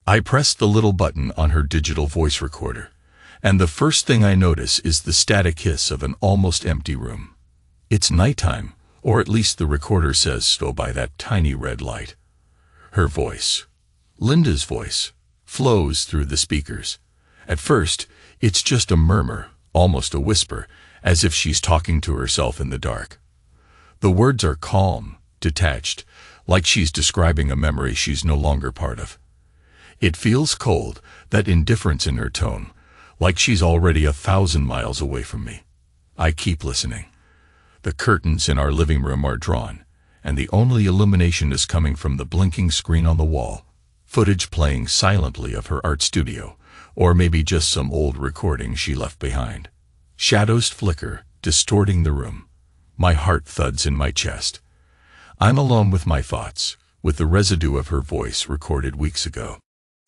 I press the little button on her digital voice recorder, and the first thing I notice is the static hiss of an almost empty room. It's nighttime, or at least the recorder says so by that tiny red light. Her voice, Linda's voice, flows through the speakers. At first, it's just a murmur, almost a whisper, as if she's talking to herself in the dark. The words are calm, detached, like she's describing a memory she's no longer part of. It feels cold, that indifference in her tone, like she's already 1,000 miles away from me. I keep listening. The curtains in our living room are drawn, and the only illumination is coming from the blinking screen on the wall, footage playing silently of her art studio, or maybe just some old recording she left behind. Shadows flicker, distorting the room. My heart thuds in my chest. I'm alone with my thoughts, with the residue of her voice recorded weeks ago.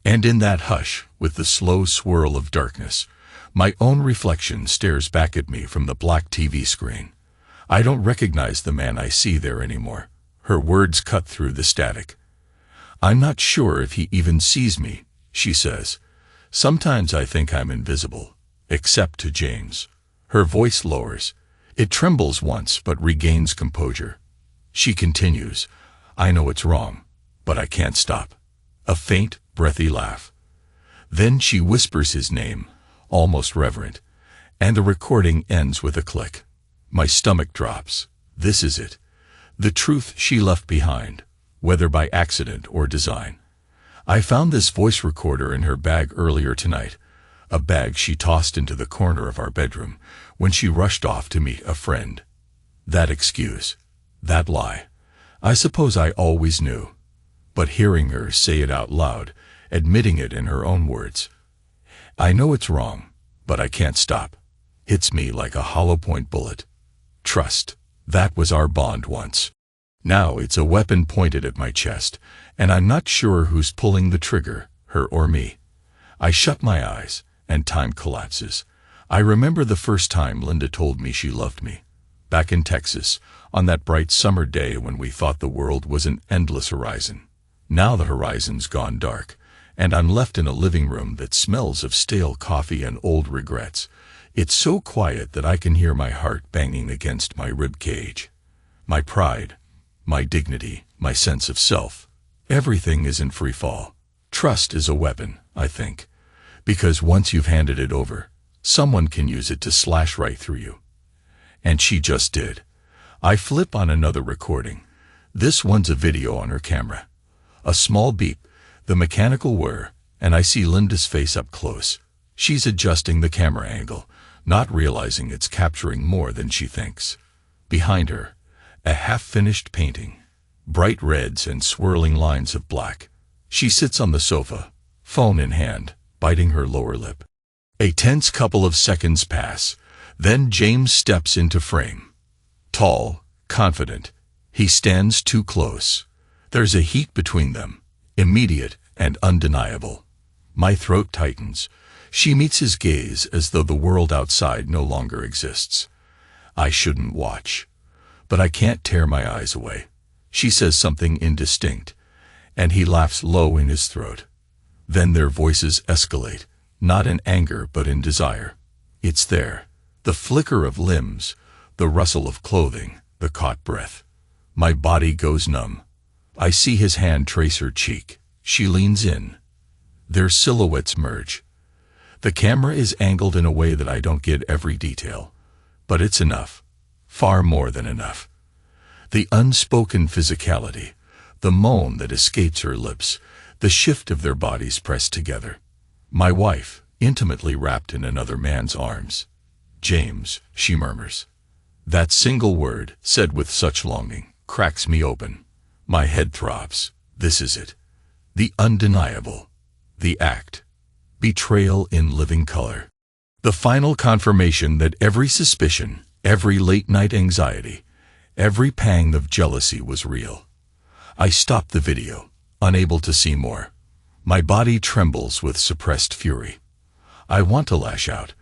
And in that hush, with the slow swirl of darkness, my own reflection stares back at me from the black TV screen. I don't recognize the man I see there anymore. Her words cut through the static. I'm not sure if he even sees me, she says. Sometimes I think I'm invisible, except to James. Her voice lowers. It trembles once but regains composure. She continues, I know it's wrong, but I can't stop. A faint, breathy laugh. Then she whispers his name, almost reverent, and the recording ends with a click. My stomach drops. This is it. The truth she left behind, whether by accident or design. I found this voice recorder in her bag earlier tonight, a bag she tossed into the corner of our bedroom when she rushed off to meet a friend. That excuse, that lie, I suppose I always knew. But hearing her say it out loud, admitting it in her own words, I know it's wrong, but I can't stop, hits me like a hollow-point bullet. Trust, that was our bond once. Now it's a weapon pointed at my chest, and I'm not sure who's pulling the trigger, her or me. I shut my eyes, and time collapses. I remember the first time Linda told me she loved me. Back in Texas, on that bright summer day when we thought the world was an endless horizon. Now the horizon's gone dark, and I'm left in a living room that smells of stale coffee and old regrets. It's so quiet that I can hear my heart banging against my rib cage. My pride, my dignity, my sense of self, everything is in free fall. Trust is a weapon, I think, because once you've handed it over, someone can use it to slash right through you. And she just did. I flip on another recording. This one's a video on her camera. A small beep, the mechanical whir, and I see Linda's face up close. She's adjusting the camera angle, not realizing it's capturing more than she thinks. Behind her, a half-finished painting, bright reds and swirling lines of black. She sits on the sofa, phone in hand, biting her lower lip. A tense couple of seconds pass, then James steps into frame. Tall, confident, he stands too close. There's a heat between them, immediate and undeniable. My throat tightens. She meets his gaze as though the world outside no longer exists. I shouldn't watch, but I can't tear my eyes away. She says something indistinct, and he laughs low in his throat. Then their voices escalate, not in anger but in desire. It's there, the flicker of limbs, the rustle of clothing, the caught breath. My body goes numb. I see his hand trace her cheek. She leans in. Their silhouettes merge. The camera is angled in a way that I don't get every detail, but it's enough, far more than enough. The unspoken physicality, the moan that escapes her lips, the shift of their bodies pressed together. My wife, intimately wrapped in another man's arms. James, she murmurs. That single word, said with such longing, cracks me open. My head throbs. This is it. The undeniable. The act. Betrayal in living color. The final confirmation that every suspicion, every late-night anxiety, every pang of jealousy was real. I stop the video, unable to see more. My body trembles with suppressed fury. I want to lash out,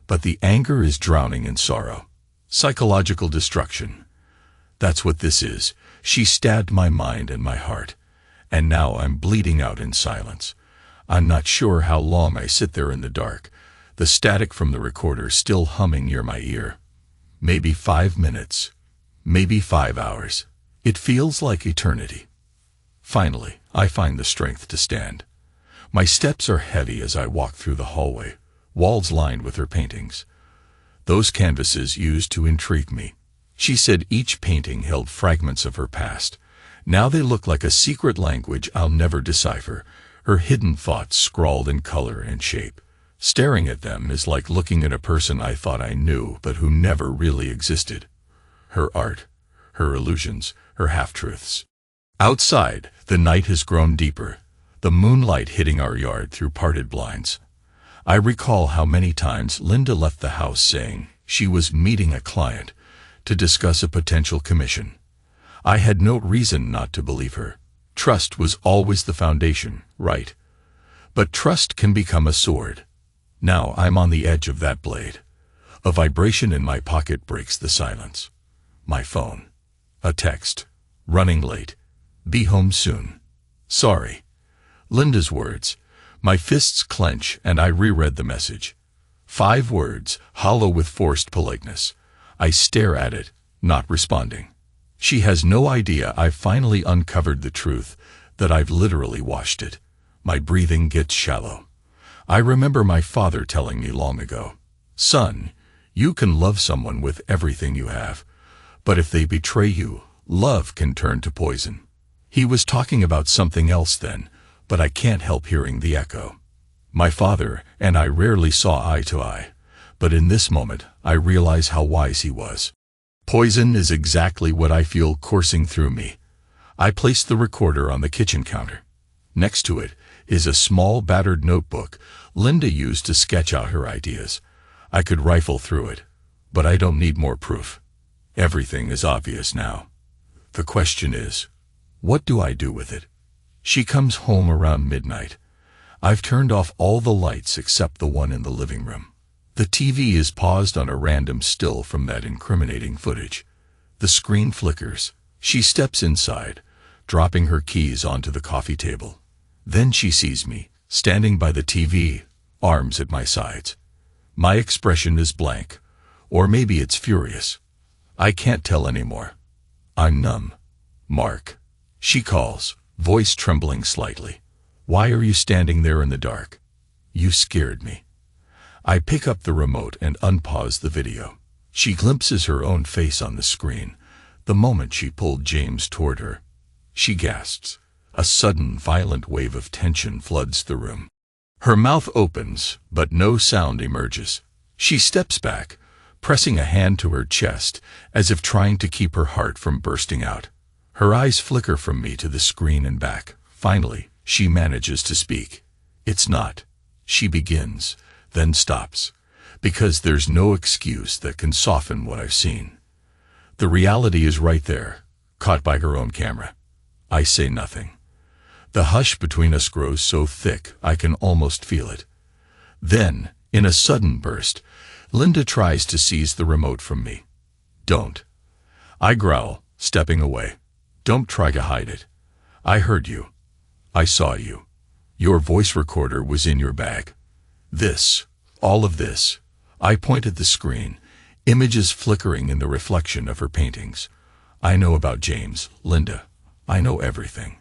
but the anger is drowning in sorrow. Psychological destruction. That's what this is. She stabbed my mind and my heart, and now I'm bleeding out in silence. I'm not sure how long I sit there in the dark, the static from the recorder still humming near my ear. Maybe 5 minutes, maybe 5 hours. It feels like eternity. Finally, I find the strength to stand. My steps are heavy as I walk through the hallway, walls lined with her paintings. Those canvases used to intrigue me. She said each painting held fragments of her past. Now they look like a secret language I'll never decipher, her hidden thoughts scrawled in color and shape. Staring at them is like looking at a person I thought I knew but who never really existed. Her art, her illusions, her half-truths. Outside, the night has grown deeper, the moonlight hitting our yard through parted blinds. I recall how many times Linda left the house saying she was meeting a client to discuss a potential commission. I had no reason not to believe her. Trust was always the foundation, right? But trust can become a sword. Now I'm on the edge of that blade. A vibration in my pocket breaks the silence. My phone. A text. Running late. Be home soon. Sorry. Linda's words. My fists clench and I reread the message. 5 words, hollow with forced politeness. I stare at it, not responding. She has no idea I've finally uncovered the truth, that I've literally washed it. My breathing gets shallow. I remember my father telling me long ago, "Son, you can love someone with everything you have, but if they betray you, love can turn to poison." He was talking about something else then, but I can't help hearing the echo. My father and I rarely saw eye to eye, but in this moment I realize how wise he was. Poison is exactly what I feel coursing through me. I place the recorder on the kitchen counter. Next to it is a small battered notebook Linda used to sketch out her ideas. I could rifle through it, but I don't need more proof. Everything is obvious now. The question is, what do I do with it? She comes home around midnight. I've turned off all the lights except the one in the living room. The TV is paused on a random still from that incriminating footage. The screen flickers. She steps inside, dropping her keys onto the coffee table. Then she sees me, standing by the TV, arms at my sides. My expression is blank, or maybe it's furious. I can't tell anymore. I'm numb. "Mark," she calls, voice trembling slightly. "Why are you standing there in the dark? You scared me." I pick up the remote and unpause the video. She glimpses her own face on the screen, the moment she pulled James toward her. She gasps. A sudden, violent wave of tension floods the room. Her mouth opens, but no sound emerges. She steps back, pressing a hand to her chest, as if trying to keep her heart from bursting out. Her eyes flicker from me to the screen and back. Finally, she manages to speak. "It's not." She begins, then stops, because there's no excuse that can soften what I've seen. The reality is right there, caught by her own camera. I say nothing. The hush between us grows so thick I can almost feel it. Then, in a sudden burst, Linda tries to seize the remote from me. "Don't." I growl, stepping away. "Don't try to hide it. I heard you. I saw you. Your voice recorder was in your bag. This, all of this." I point at the screen, images flickering in the reflection of her paintings. "I know about James, Linda. I know everything."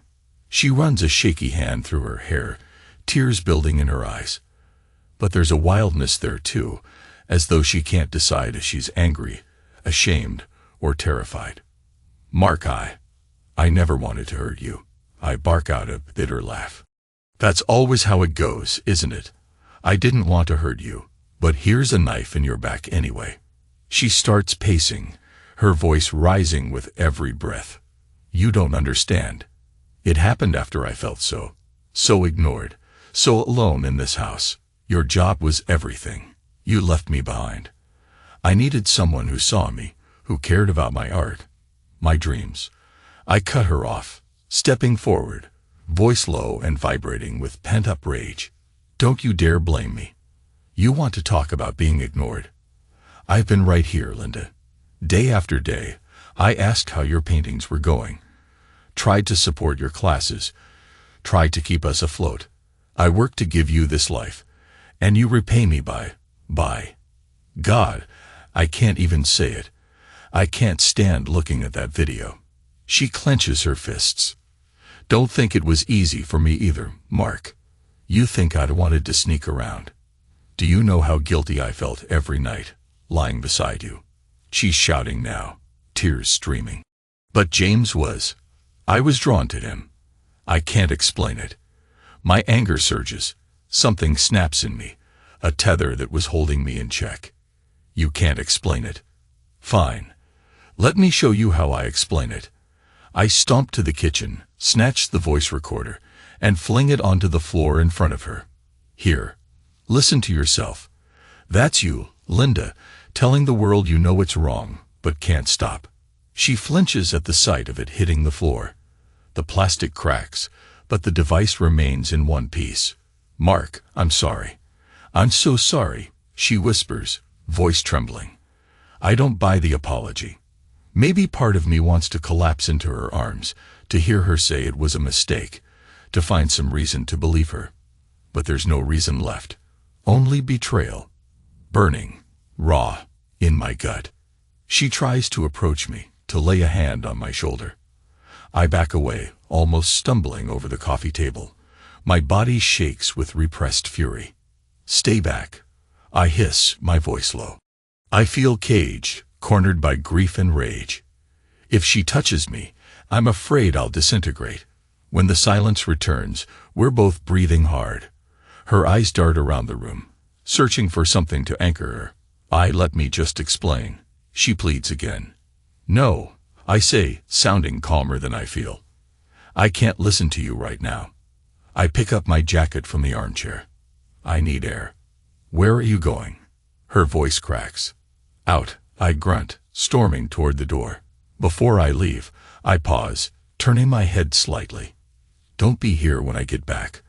She runs a shaky hand through her hair, tears building in her eyes. But there's a wildness there too, as though she can't decide if she's angry, ashamed, or terrified. "Mark, I never wanted to hurt you." I bark out a bitter laugh. "That's always how it goes, isn't it? I didn't want to hurt you, but here's a knife in your back anyway." She starts pacing, her voice rising with every breath. "You don't understand. It happened after I felt so ignored, so alone in this house. Your job was everything. You left me behind. I needed someone who saw me, who cared about my art, my dreams." I cut her off, stepping forward, voice low and vibrating with pent-up rage. "Don't you dare blame me. You want to talk about being ignored? I've been right here, Linda. Day after day, I asked how your paintings were going, tried to support your classes, tried to keep us afloat. I work to give you this life, and you repay me by God, I can't even say it. I can't stand looking at that video. She clenches her fists. Don't think it was easy for me either, Mark. You think I'd wanted to sneak around. Do you know how guilty I felt every night, lying beside you? She's shouting now, tears streaming. But James was. I was drawn to him. I can't explain it. My anger surges. Something snaps in me, a tether that was holding me in check. You can't explain it. Fine. Let me show you how I explain it. I stomp to the kitchen, snatch the voice recorder, and fling it onto the floor in front of her. Here. Listen to yourself. That's you, Linda, telling the world you know it's wrong, but can't stop. She flinches at the sight of it hitting the floor. The plastic cracks, but the device remains in one piece. Mark, I'm sorry. I'm so sorry, she whispers, voice trembling. I don't buy the apology. Maybe part of me wants to collapse into her arms, to hear her say it was a mistake, to find some reason to believe her. But there's no reason left. Only betrayal. Burning, raw, in my gut. She tries to approach me, to lay a hand on my shoulder. I back away, almost stumbling over the coffee table. My body shakes with repressed fury. Stay back. I hiss, my voice low. I feel caged, cornered by grief and rage. If she touches me, I'm afraid I'll disintegrate. When the silence returns, we're both breathing hard. Her eyes dart around the room, searching for something to anchor her. Let me just explain. She pleads again. No, I say, sounding calmer than I feel. I can't listen to you right now. I pick up my jacket from the armchair. I need air. Where are you going? Her voice cracks. Out, I grunt, storming toward the door. Before I leave, I pause, turning my head slightly. Don't be here when I get back.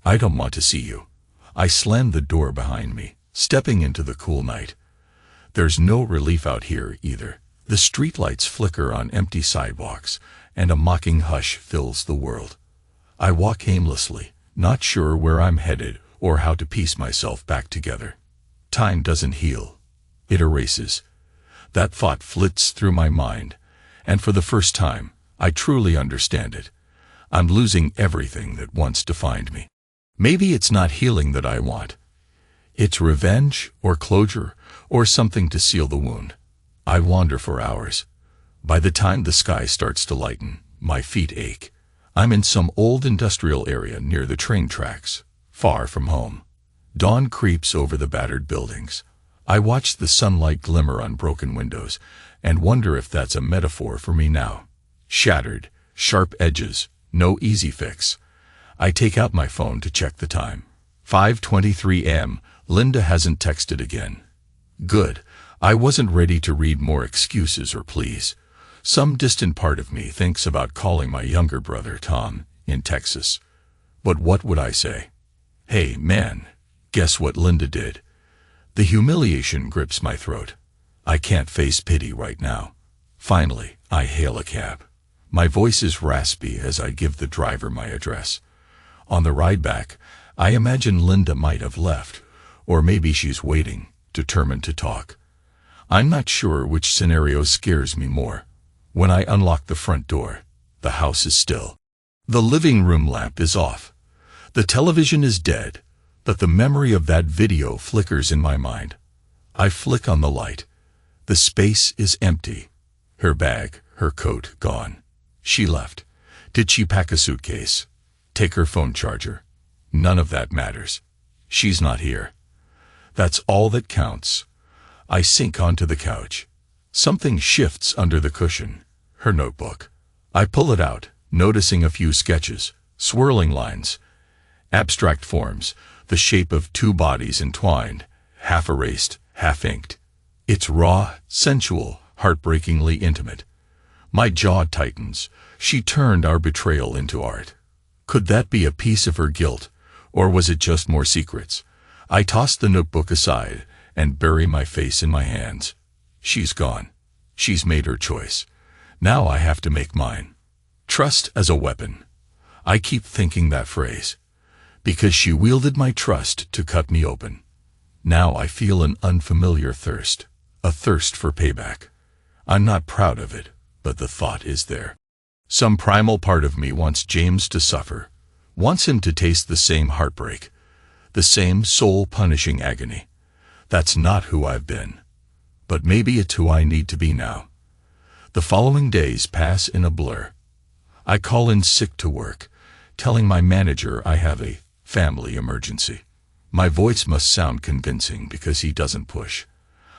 I don't want to see you. I slam the door behind me, stepping into the cool night. There's no relief out here either. The streetlights flicker on empty sidewalks, and a mocking hush fills the world. I walk aimlessly, not sure where I'm headed or how to piece myself back together. Time doesn't heal. It erases. That thought flits through my mind, and for the first time, I truly understand it. I'm losing everything that once defined me. Maybe it's not healing that I want. It's revenge or closure or something to seal the wound. I wander for hours. By the time the sky starts to lighten, my feet ache. I'm in some old industrial area near the train tracks, far from home. Dawn creeps over the battered buildings. I watch the sunlight glimmer on broken windows and wonder if that's a metaphor for me now. Shattered, sharp edges, no easy fix. I take out my phone to check the time. 5:23 a.m. Linda hasn't texted again. Good. I wasn't ready to read more excuses or pleas. Some distant part of me thinks about calling my younger brother Tom in Texas. But what would I say? Hey, man, guess what Linda did? The humiliation grips my throat. I can't face pity right now. Finally, I hail a cab. My voice is raspy as I give the driver my address. On the ride back, I imagine Linda might have left, or maybe she's waiting, determined to talk. I'm not sure which scenario scares me more. When I unlock the front door, the house is still. The living room lamp is off. The television is dead, but the memory of that video flickers in my mind. I flick on the light. The space is empty. Her bag, her coat, gone. She left. Did she pack a suitcase? Take her phone charger? None of that matters. She's not here. That's all that counts. I sink onto the couch. Something shifts under the cushion. Her notebook. I pull it out, noticing a few sketches, swirling lines, abstract forms, the shape of two bodies entwined, half erased, half inked. It's raw, sensual, heartbreakingly intimate. My jaw tightens. She turned our betrayal into art. Could that be a piece of her guilt, or was it just more secrets? I toss the notebook aside and bury my face in my hands. She's gone. She's made her choice. Now I have to make mine. Trust as a weapon. I keep thinking that phrase. because she wielded my trust to cut me open. Now I feel an unfamiliar thirst, a thirst for payback. I'm not proud of it, but the thought is there. Some primal part of me wants James to suffer, wants him to taste the same heartbreak, the same soul-punishing agony. That's not who I've been, but maybe it's who I need to be now. The following days pass in a blur. I call in sick to work, telling my manager I have a family emergency. My voice must sound convincing because he doesn't push.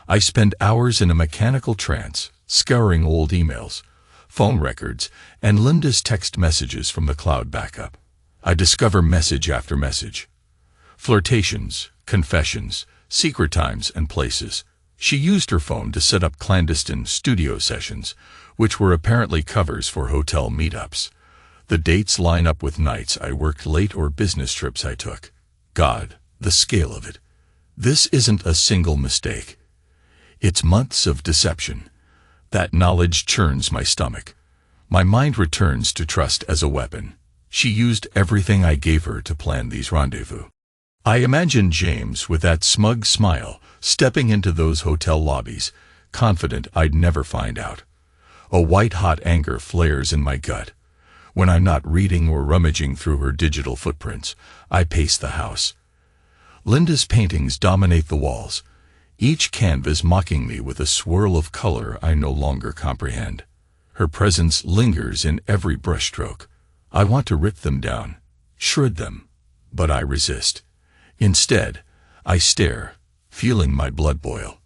I spend hours in a mechanical trance, scouring old emails, phone records, and Linda's text messages from the cloud backup. I discover message after message. Flirtations, confessions, secret times and places. She used her phone to set up clandestine studio sessions, which were apparently covers for hotel meetups. The dates line up with nights I worked late or business trips I took. God, the scale of it. This isn't a single mistake. It's months of deception. That knowledge churns my stomach. My mind returns to trust as a weapon. She used everything I gave her to plan these rendezvous. I imagine James with that smug smile, stepping into those hotel lobbies, confident I'd never find out. A white-hot anger flares in my gut. When I'm not reading or rummaging through her digital footprints, I pace the house. Linda's paintings dominate the walls, each canvas mocking me with a swirl of color I no longer comprehend. Her presence lingers in every brushstroke. I want to rip them down, shred them, but I resist. Instead, I stare, feeling my blood boil.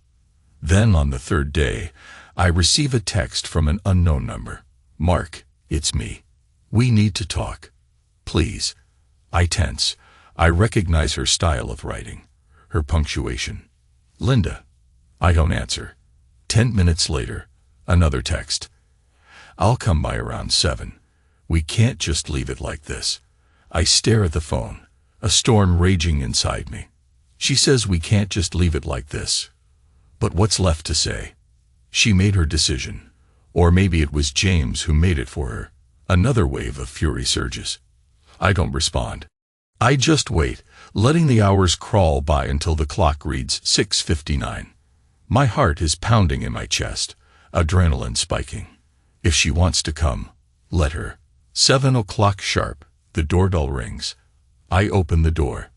Then on the third day, I receive a text from an unknown number. Mark, it's me. We need to talk. Please. I tense. I recognize her style of writing, her punctuation. Linda. I don't answer. 10 minutes later, another text. I'll come by around 7. We can't just leave it like this. I stare at the phone, a storm raging inside me. She says we can't just leave it like this. But what's left to say? She made her decision. Or maybe it was James who made it for her. Another wave of fury surges. I don't respond. I just wait, letting the hours crawl by until the clock reads 6:59. My heart is pounding in my chest, adrenaline spiking. If she wants to come, let her. 7 o'clock sharp, the doorbell rings. I open the door.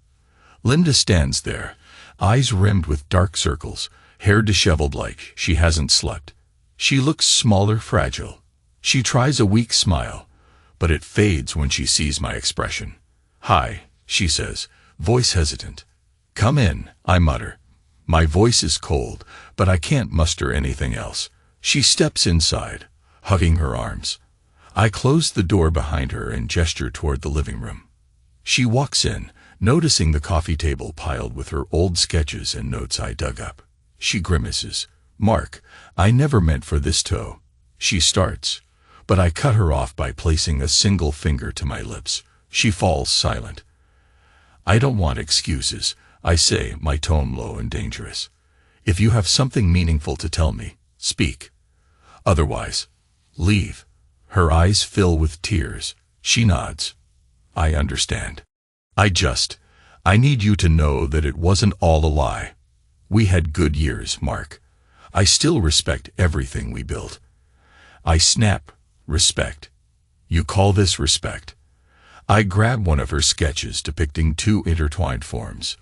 Linda stands there, eyes rimmed with dark circles, hair disheveled like she hasn't slept. She looks smaller, fragile. She tries a weak smile, but it fades when she sees my expression. Hi, she says, voice hesitant. Come in, I mutter. My voice is cold, but I can't muster anything else. She steps inside, hugging her arms. I close the door behind her and gesture toward the living room. She walks in, noticing the coffee table piled with her old sketches and notes I dug up. She grimaces. Mark, I never meant for this to. She starts, but I cut her off by placing a single finger to my lips. She falls silent. I don't want excuses, I say, my tone low and dangerous. If you have something meaningful to tell me, speak. Otherwise, leave. Her eyes fill with tears. She nods. I understand. I need you to know that it wasn't all a lie. We had good years, Mark. I still respect everything we built. I snap. Respect. You call this respect? I grab one of her sketches depicting 2 intertwined forms.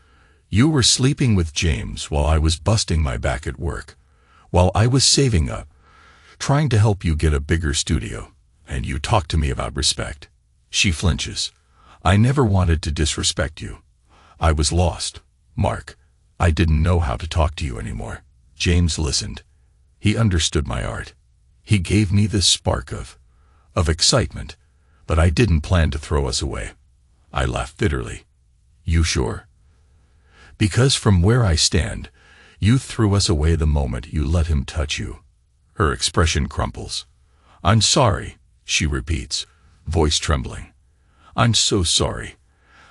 You were sleeping with James while I was busting my back at work, while I was saving up, trying to help you get a bigger studio, and you talk to me about respect. She flinches. I never wanted to disrespect you. I was lost, Mark. I didn't know how to talk to you anymore. James listened. He understood my art. He gave me this spark of excitement, but I didn't plan to throw us away. I laughed bitterly. You sure? Because from where I stand, you threw us away the moment you let him touch you. Her expression crumples. I'm sorry, she repeats, voice trembling. I'm so sorry.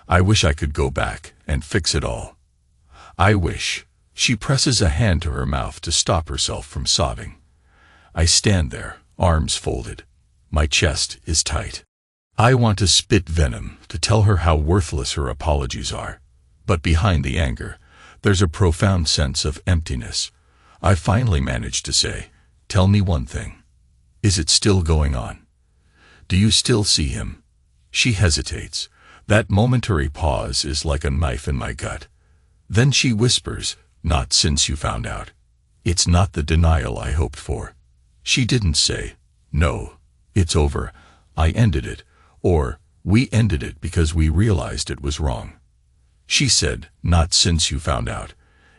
I wish I could go back and fix it all. I wish. She presses a hand to her mouth to stop herself from sobbing. I stand there, arms folded. My chest is tight. I want to spit venom, to tell her how worthless her apologies are. But behind the anger, there's a profound sense of emptiness. I finally managed to say, "Tell me one thing. Is it still going on? Do you still see him?" She hesitates. That momentary pause is like a knife in my gut. Then she whispers, "Not since you found out." It's not the denial I hoped for. She didn't say, "No, it's over. I ended it," or "We ended it because we realized it was wrong." She said, "Not since you found out,"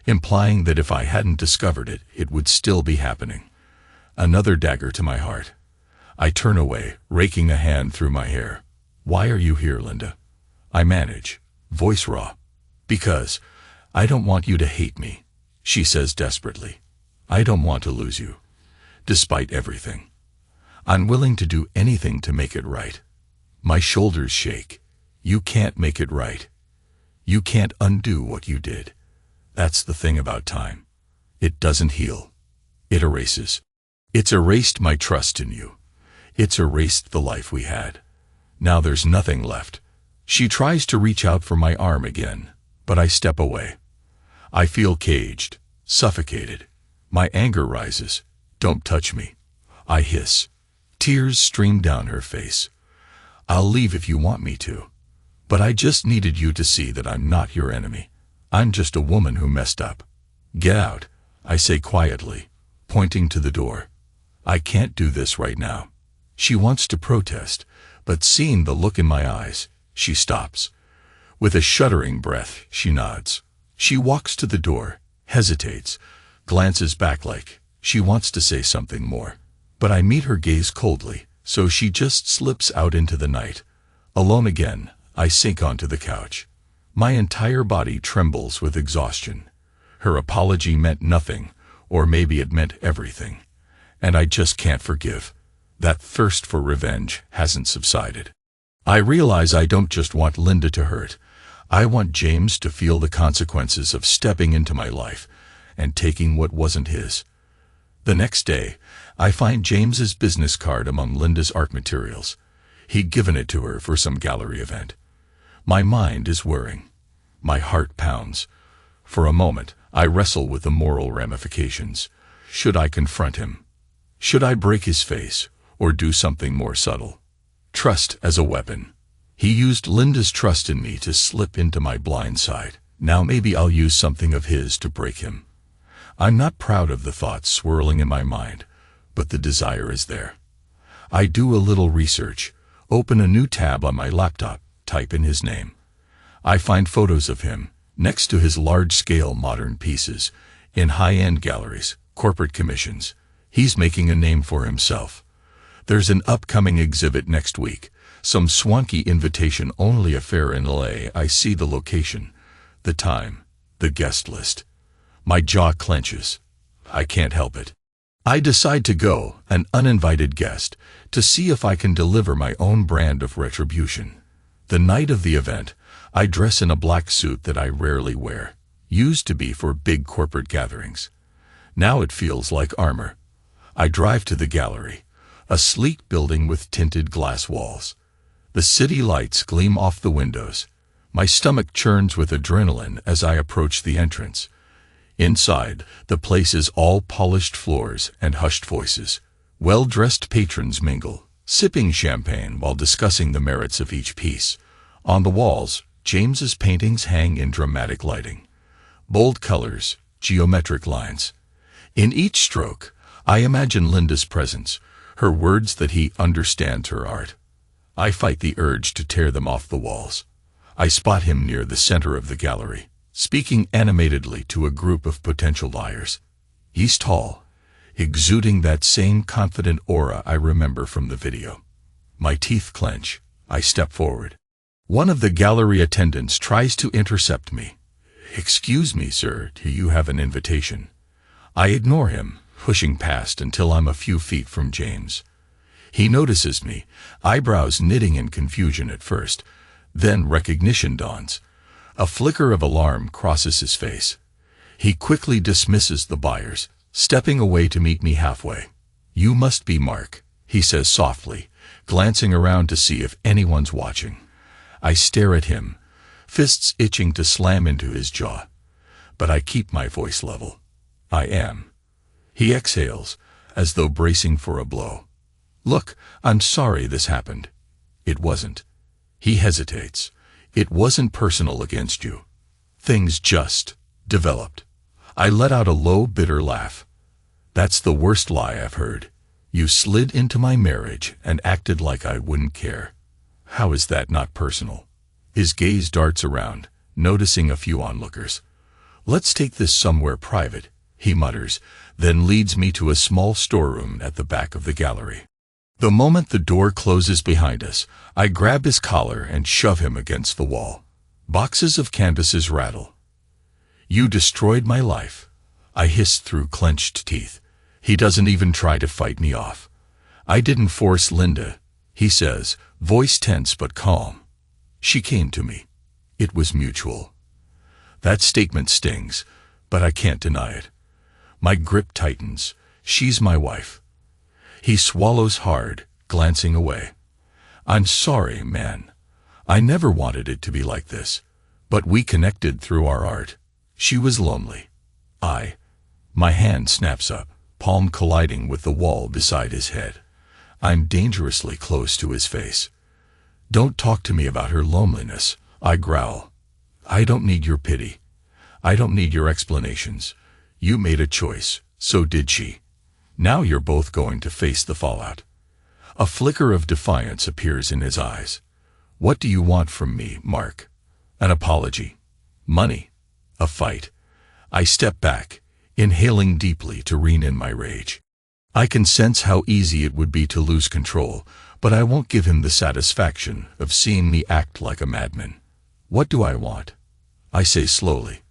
implying that if I hadn't discovered it, it would still be happening. Another dagger to my heart. I turn away, raking a hand through my hair. "Why are you here, Linda?" I manage, voice raw. "Because I don't want you to hate me," she says desperately. "I don't want to lose you. Despite everything. I'm willing to do anything to make it right." My shoulders shake. "You can't make it right. You can't undo what you did. That's the thing about time. It doesn't heal. It erases. It's erased my trust in you. It's erased the life we had. Now there's nothing left." She tries to reach out for my arm again, but I step away. I feel caged, suffocated. My anger rises. "Don't touch me," I hiss. Tears stream down her face. "I'll leave if you want me to. But I just needed you to see that I'm not your enemy. I'm just a woman who messed up." "Get out," I say quietly, pointing to the door. "I can't do this right now." She wants to protest, but seeing the look in my eyes, she stops. With a shuddering breath, she nods. She walks to the door, hesitates, glances back like she wants to say something more. But I meet her gaze coldly, so she just slips out into the night. Alone again, I sink onto the couch. My entire body trembles with exhaustion. Her apology meant nothing, or maybe it meant everything. And I just can't forgive. That thirst for revenge hasn't subsided. I realize I don't just want Linda to hurt. I want James to feel the consequences of stepping into my life and taking what wasn't his. The next day, I find James's business card among Linda's art materials. He'd given it to her for some gallery event. My mind is whirring. My heart pounds. For a moment, I wrestle with the moral ramifications. Should I confront him? Should I break his face, or do something more subtle? Trust as a weapon. He used Linda's trust in me to slip into my blind side. Now maybe I'll use something of his to break him. I'm not proud of the thoughts swirling in my mind, but the desire is there. I do a little research, open a new tab on my laptop, type in his name. I find photos of him, next to his large-scale modern pieces, in high-end galleries, corporate commissions. He's making a name for himself. There's an upcoming exhibit next week, some swanky invitation-only affair in LA. I see the location, the time, the guest list. My jaw clenches. I can't help it. I decide to go, an uninvited guest, to see if I can deliver my own brand of retribution. The night of the event, I dress in a black suit that I rarely wear, used to be for big corporate gatherings. Now it feels like armor. I drive to the gallery, a sleek building with tinted glass walls. The city lights gleam off the windows. My stomach churns with adrenaline as I approach the entrance. Inside, the place is all polished floors and hushed voices. Well-dressed patrons mingle, sipping champagne while discussing the merits of each piece. On the walls, James's paintings hang in dramatic lighting. Bold colors, geometric lines. In each stroke, I imagine Linda's presence, her words that he understands her art. I fight the urge to tear them off the walls. I spot him near the center of the gallery, speaking animatedly to a group of potential buyers. He's tall, exuding that same confident aura I remember from the video. My teeth clench. I step forward. One of the gallery attendants tries to intercept me. "Excuse me, sir, do you have an invitation?" I ignore him, pushing past until I'm a few feet from James. He notices me, eyebrows knitting in confusion at first. Then recognition dawns. A flicker of alarm crosses his face. He quickly dismisses the buyers, stepping away to meet me halfway. "You must be Mark," he says softly, glancing around to see if anyone's watching. I stare at him, fists itching to slam into his jaw. But I keep my voice level. I am. He exhales, as though bracing for a blow. Look, I'm sorry this happened. It wasn't. He hesitates. It wasn't personal against you. Things just developed. I let out a low, bitter laugh. That's the worst lie I've heard. You slid into my marriage and acted like I wouldn't care. How is that not personal? His gaze darts around, noticing a few onlookers. Let's take this somewhere private, he mutters, then leads me to a small storeroom at the back of the gallery. The moment the door closes behind us, I grab his collar and shove him against the wall. Boxes of canvases rattle. You destroyed my life, I hiss through clenched teeth. He doesn't even try to fight me off. I didn't force Linda, he says, voice tense but calm. She came to me. It was mutual. That statement stings, but I can't deny it. My grip tightens. She's my wife. He swallows hard, glancing away. I'm sorry, man. I never wanted it to be like this. But we connected through our art. She was lonely. My hand snaps up, palm colliding with the wall beside his head. I'm dangerously close to his face. Don't talk to me about her loneliness, I growl. I don't need your pity. I don't need your explanations. You made a choice, so did she. Now you're both going to face the fallout. A flicker of defiance appears in his eyes. What do you want from me, Mark? An apology? Money? A fight? I step back, inhaling deeply to rein in my rage. I can sense how easy it would be to lose control, but I won't give him the satisfaction of seeing me act like a madman. What do I want? I say slowly.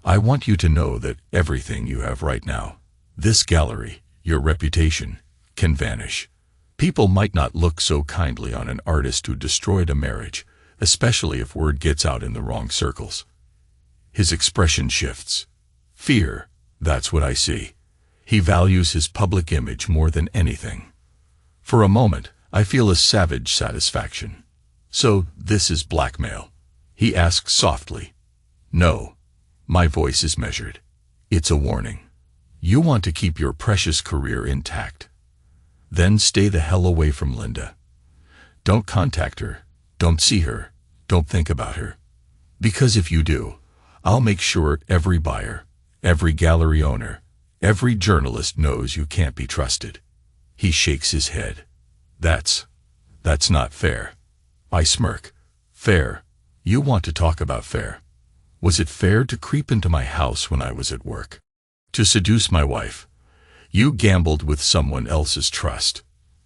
I want you to know that everything you have right now, this gallery, your reputation, can vanish. People might not look so kindly on an artist who destroyed a marriage, especially if word gets out in the wrong circles. His expression shifts. Fear, that's what I see. He values his public image more than anything. For a moment, I feel a savage satisfaction. So, this is blackmail? He asks softly. No. My voice is measured. It's a warning. You want to keep your precious career intact. Then stay the hell away from Linda. Don't contact her. Don't see her. Don't think about her. Because if you do, I'll make sure every buyer, every gallery owner, every journalist knows you can't be trusted. He shakes his head. That's not fair. I smirk. Fair? You want to talk about fair? Was it fair to creep into my house when I was at work? To seduce my wife? You gambled with someone else's trust.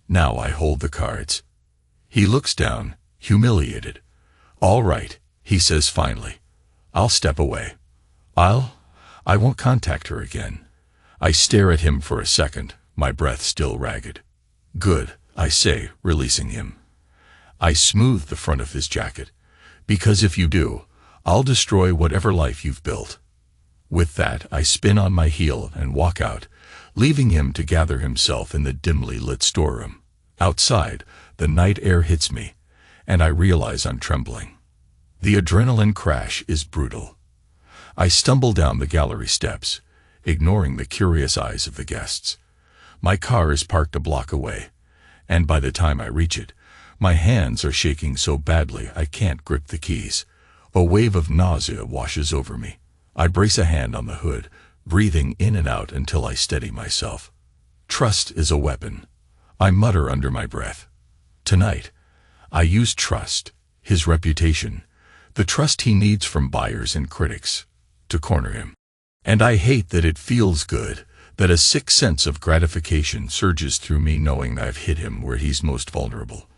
Now I hold the cards. He looks down, humiliated. All right, he says finally. I'll step away. I won't contact her again. I stare at him for a second, my breath still ragged. Good, I say, releasing him. I smooth the front of his jacket. Because if you do, I'll destroy whatever life you've built. With that, I spin on my heel and walk out, leaving him to gather himself in the dimly lit storeroom. Outside, the night air hits me, and I realize I'm trembling. The adrenaline crash is brutal. I stumble down the gallery steps, ignoring the curious eyes of the guests. My car is parked a block away, and by the time I reach it, my hands are shaking so badly I can't grip the keys. A wave of nausea washes over me. I brace a hand on the hood, breathing in and out until I steady myself. Trust is a weapon. I mutter under my breath. Tonight, I use trust, his reputation, the trust he needs from buyers and critics, to corner him. And I hate that it feels good, that a sick sense of gratification surges through me knowing I've hit him where he's most vulnerable.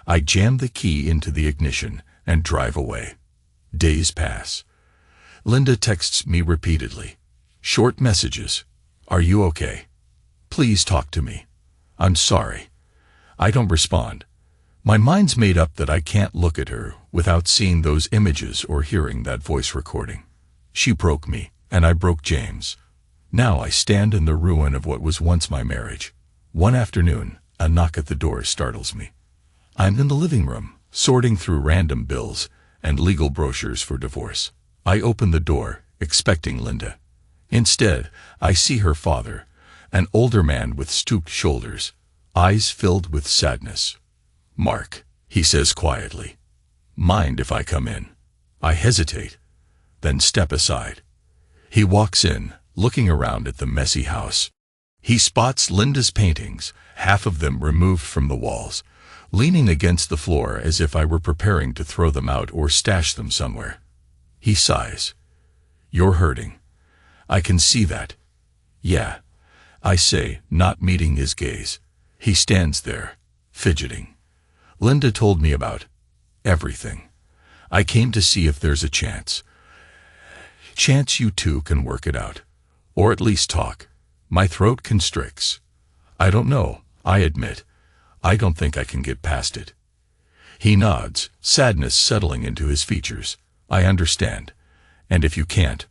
I jam the key into the ignition and drive away. Days pass. Linda texts me repeatedly. Short messages. Are you okay? Please talk to me. I'm sorry. I don't respond. My mind's made up that I can't look at her without seeing those images or hearing that voice recording. She broke me, and I broke James. Now I stand in the ruin of what was once my marriage. One afternoon, a knock at the door startles me. I'm in the living room, sorting through random bills and legal brochures for divorce. I open the door, expecting Linda. Instead, I see her father, an older man with stooped shoulders, eyes filled with sadness. "Mark," he says quietly. "Mind if I come in?" I hesitate, then step aside. He walks in, looking around at the messy house. He spots Linda's paintings, half of them removed from the walls, leaning against the floor as if I were preparing to throw them out or stash them somewhere. He sighs. "You're hurting. I can see that." "Yeah," I say, not meeting his gaze. He stands there, fidgeting. "Linda told me about everything. I came to see if there's a chance. Chance you two can work it out. Or at least talk." My throat constricts. "I don't know," I admit. "I don't think I can get past it." He nods, sadness settling into his features. "I understand. And if you can't,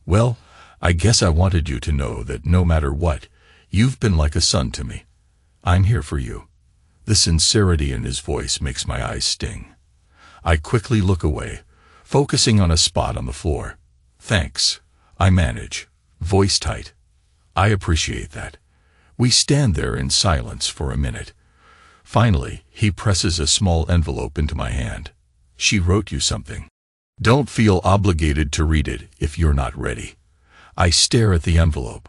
well, I guess I wanted you to know that no matter what, you've been like a son to me. I'm here for you." The sincerity in his voice makes my eyes sting. I quickly look away, focusing on a spot on the floor. "Thanks," I manage, voice tight. "I appreciate that." We stand there in silence for a minute. Finally, he presses a small envelope into my hand. "She wrote you something. Don't feel obligated to read it if you're not ready." I stare at the envelope.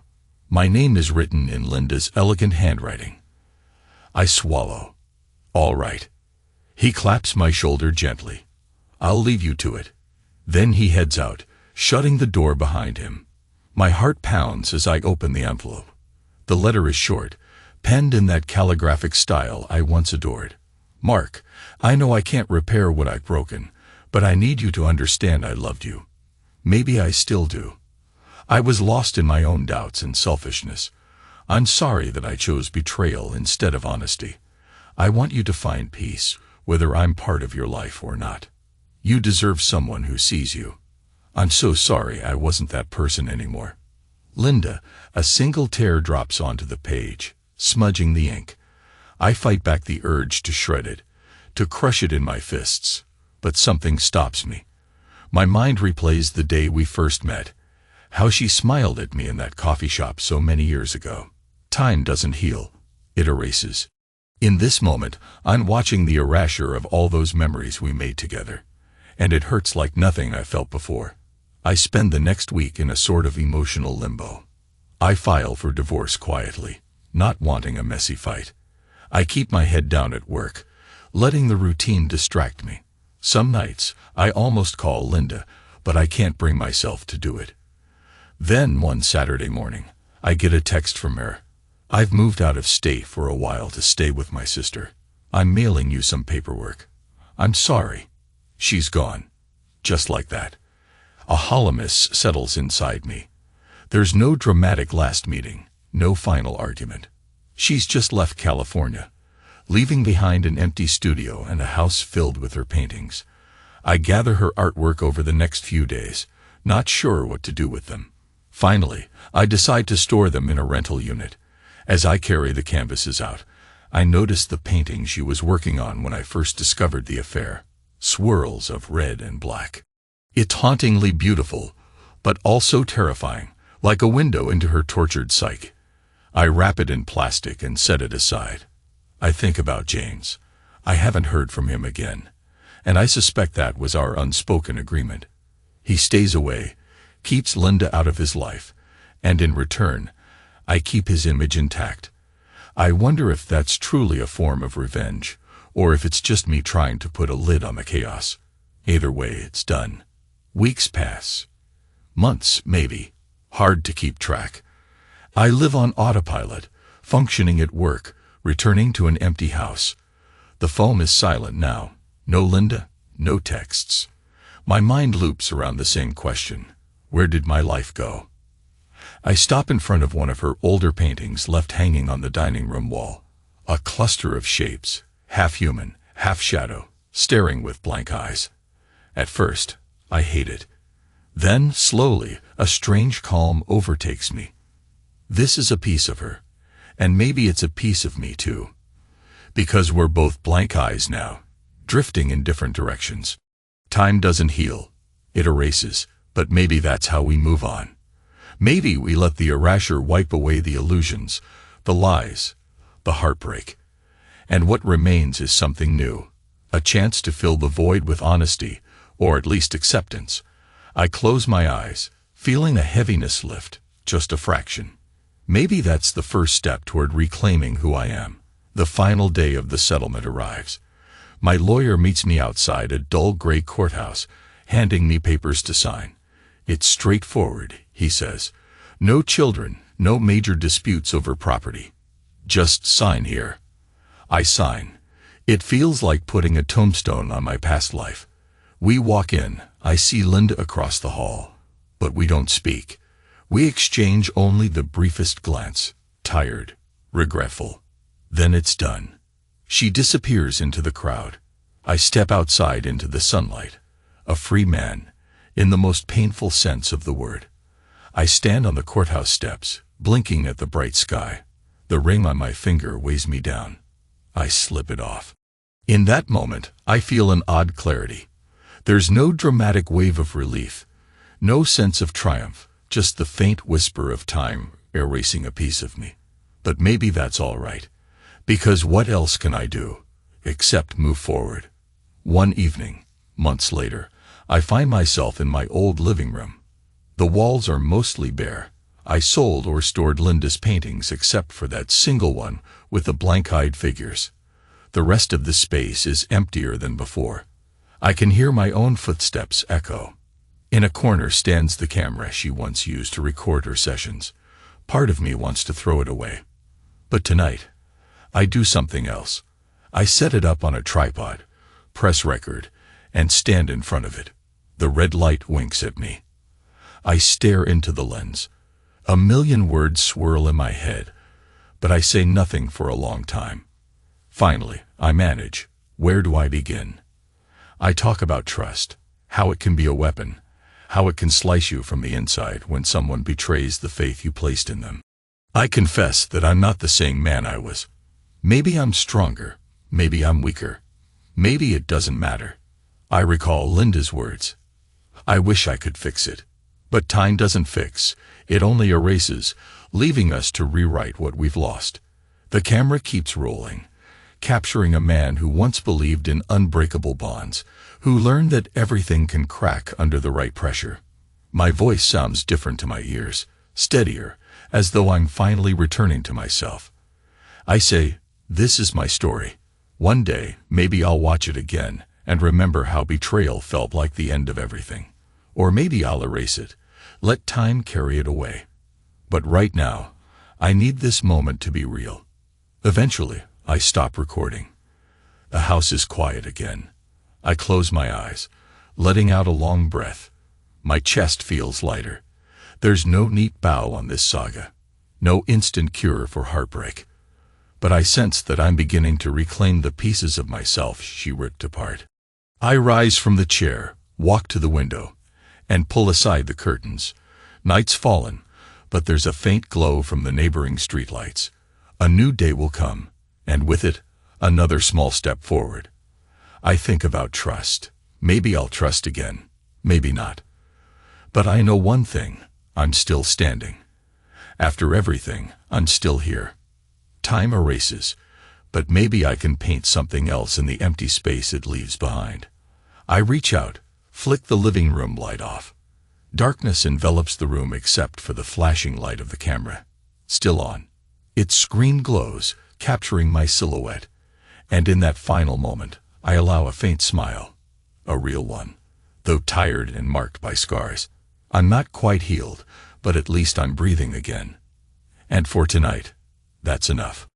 My name is written in Linda's elegant handwriting. I swallow. "All right." He claps my shoulder gently. "I'll leave you to it." Then he heads out, shutting the door behind him. My heart pounds as I open the envelope. The letter is short, penned in that calligraphic style I once adored. "Mark, I know I can't repair what I've broken, but I need you to understand I loved you. Maybe I still do. I was lost in my own doubts and selfishness. I'm sorry that I chose betrayal instead of honesty. I want you to find peace, whether I'm part of your life or not. You deserve someone who sees you. I'm so sorry I wasn't that person anymore." Linda, a single tear drops onto the page, smudging the ink. I fight back the urge to shred it, to crush it in my fists, but something stops me. My mind replays the day we first met, how she smiled at me in that coffee shop so many years ago. Time doesn't heal, it erases. In this moment, I'm watching the erasure of all those memories we made together, and it hurts like nothing I felt before. I spend the next week in a sort of emotional limbo. I file for divorce quietly, not wanting a messy fight. I keep my head down at work, letting the routine distract me. Some nights, I almost call Linda, but I can't bring myself to do it. Then, one Saturday morning, I get a text from her. "I've moved out of state for a while to stay with my sister. I'm mailing you some paperwork. I'm sorry." She's gone. Just like that. A hollowness settles inside me. There's no dramatic last meeting, no final argument. She's just left California, leaving behind an empty studio and a house filled with her paintings. I gather her artwork over the next few days, not sure what to do with them. Finally, I decide to store them in a rental unit. As I carry the canvases out, I notice the painting she was working on when I first discovered the affair. Swirls of red and black. It's hauntingly beautiful, but also terrifying, like a window into her tortured psyche. I wrap it in plastic and set it aside. I think about James. I haven't heard from him again, and I suspect that was our unspoken agreement. He stays away, keeps Linda out of his life, and in return, I keep his image intact. I wonder if that's truly a form of revenge, or if it's just me trying to put a lid on the chaos. Either way, it's done. Weeks pass. Months, maybe. Hard to keep track. I live on autopilot, functioning at work, returning to an empty house. The phone is silent now. No Linda, no texts. My mind loops around the same question. Where did my life go? I stop in front of one of her older paintings left hanging on the dining room wall. A cluster of shapes, half human, half shadow, staring with blank eyes. At first, I hate it. Then, slowly, a strange calm overtakes me. This is a piece of her, and maybe it's a piece of me too. Because we're both blank eyes now, drifting in different directions. Time doesn't heal, it erases, but maybe that's how we move on. Maybe we let the erasure wipe away the illusions, the lies, the heartbreak. And what remains is something new, a chance to fill the void with honesty, or at least acceptance. I close my eyes, feeling a heaviness lift, just a fraction. Maybe that's the first step toward reclaiming who I am. The final day of the settlement arrives. My lawyer meets me outside a dull gray courthouse, handing me papers to sign. It's straightforward, he says. No children, no major disputes over property. Just sign here. I sign. It feels like putting a tombstone on my past life. We walk in. I see Linda across the hall. But we don't speak. We exchange only the briefest glance, tired, regretful. Then it's done. She disappears into the crowd. I step outside into the sunlight, a free man, in the most painful sense of the word. I stand on the courthouse steps, blinking at the bright sky. The ring on my finger weighs me down. I slip it off. In that moment, I feel an odd clarity. There's no dramatic wave of relief, no sense of triumph, just the faint whisper of time erasing a piece of me. But maybe that's all right, because what else can I do except move forward? One evening, months later, I find myself in my old living room. The walls are mostly bare. I sold or stored Linda's paintings except for that single one with the blank-eyed figures. The rest of the space is emptier than before. I can hear my own footsteps echo. In a corner stands the camera she once used to record her sessions. Part of me wants to throw it away. But tonight, I do something else. I set it up on a tripod, press record, and stand in front of it. The red light winks at me. I stare into the lens. A million words swirl in my head, but I say nothing for a long time. Finally, I manage. Where do I begin? I talk about trust, how it can be a weapon, how it can slice you from the inside when someone betrays the faith you placed in them. I confess that I'm not the same man I was. Maybe I'm stronger, maybe I'm weaker. Maybe it doesn't matter. I recall Linda's words. I wish I could fix it. But time doesn't fix, it only erases, leaving us to rewrite what we've lost. The camera keeps rolling, capturing a man who once believed in unbreakable bonds, who learned that everything can crack under the right pressure. My voice sounds different to my ears, steadier, as though I'm finally returning to myself. I say, this is my story. One day, maybe I'll watch it again and remember how betrayal felt like the end of everything. Or maybe I'll erase it, let time carry it away. But right now, I need this moment to be real. Eventually, I stop recording. The house is quiet again. I close my eyes, letting out a long breath. My chest feels lighter. There's no neat bow on this saga, no instant cure for heartbreak. But I sense that I'm beginning to reclaim the pieces of myself she ripped apart. I rise from the chair, walk to the window, and pull aside the curtains. Night's fallen, but there's a faint glow from the neighboring streetlights. A new day will come, and with it, another small step forward. I think about trust. Maybe I'll trust again, maybe not. But I know one thing, I'm still standing. After everything, I'm still here. Time erases, but maybe I can paint something else in the empty space it leaves behind. I reach out, flick the living room light off. Darkness envelops the room except for the flashing light of the camera. Still on. Its screen glows, capturing my silhouette. And in that final moment, I allow a faint smile. A real one. Though tired and marked by scars. I'm not quite healed, but at least I'm breathing again. And for tonight, that's enough.